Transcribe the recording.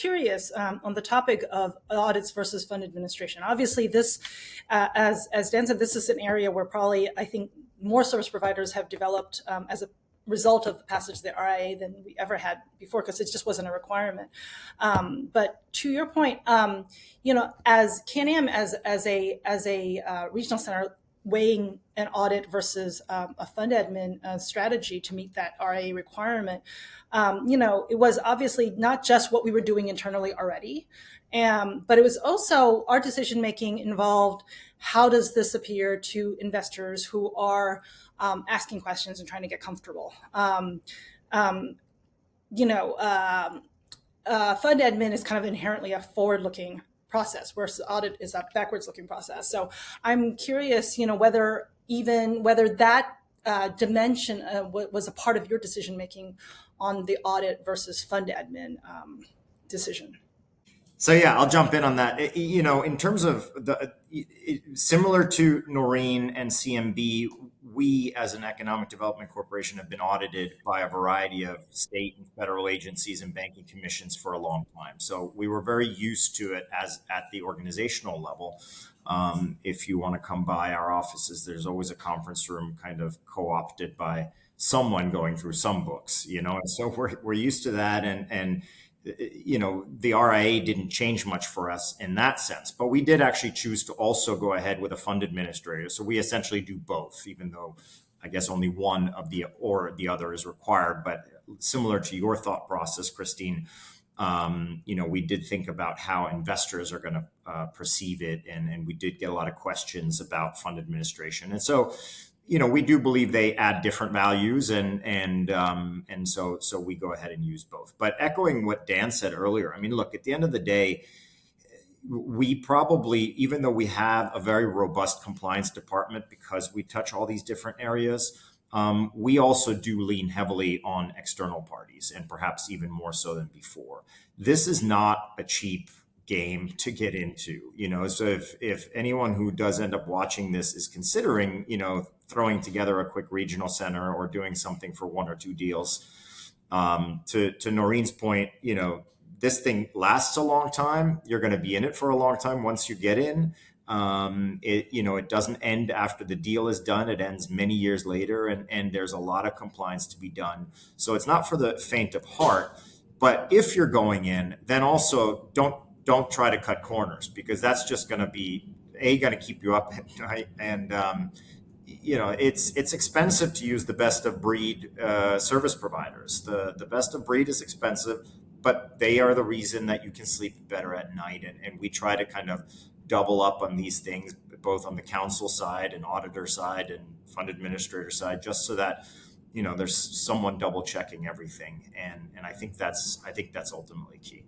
curious on the topic of audits versus fund administration. Obviously, this, as Dan said, this is an area where probably I think more service providers have developed as a result of the passage of the RIA than we ever had before, because it just wasn't a requirement. But to your point, as CanAm as a regional center, weighing an audit versus a fund admin strategy to meet that RIA requirement, it was obviously not just what we were doing internally already, but it was also our decision making involved. How does this appear to investors who are asking questions and trying to get comfortable? Fund admin is kind of inherently a forward-looking process, whereas audit is a backwards-looking process. So I'm curious, whether that dimension was a part of your decision-making on the audit versus fund admin decision. So yeah, I'll jump in on that. In terms of similar to Noreen and CMB, we as an economic development corporation have been audited by a variety of state and federal agencies and banking commissions for a long time. So we were very used to it as at the organizational level. If you want to come by our offices, there's always a conference room kind of co-opted by someone going through some books, and so we're used to that. And the RIA didn't change much for us in that sense, but we did actually choose to also go ahead with a fund administrator. So we essentially do both, even though I guess only one of the other is required. But similar to your thought process, Christine, we did think about how investors are going to perceive it, and we did get a lot of questions about fund administration, and so. We do believe they add different values, and so we go ahead and use both. But echoing what Dan said earlier, I mean, look, at the end of the day, we probably, even though we have a very robust compliance department because we touch all these different areas, we also do lean heavily on external parties, and perhaps even more so than before. This is not a cheap game to get into, so if anyone who does end up watching this is considering, throwing together a quick regional center or doing something for one or two deals, to Noreen's point, this thing lasts a long time. You're going to be in it for a long time once you get in. It doesn't end after the deal is done. It ends many years later, and there's a lot of compliance to be done. So it's not for the faint of heart. But if you're going in, then also don't try to cut corners, because that's just going to be going to keep you up at night. And it's expensive to use the best of breed service providers. The best of breed is expensive, but they are the reason that you can sleep better at night. And we try to kind of double up on these things, both on the counsel side and auditor side and fund administrator side, just so that there's someone double checking everything. And I think that's ultimately key.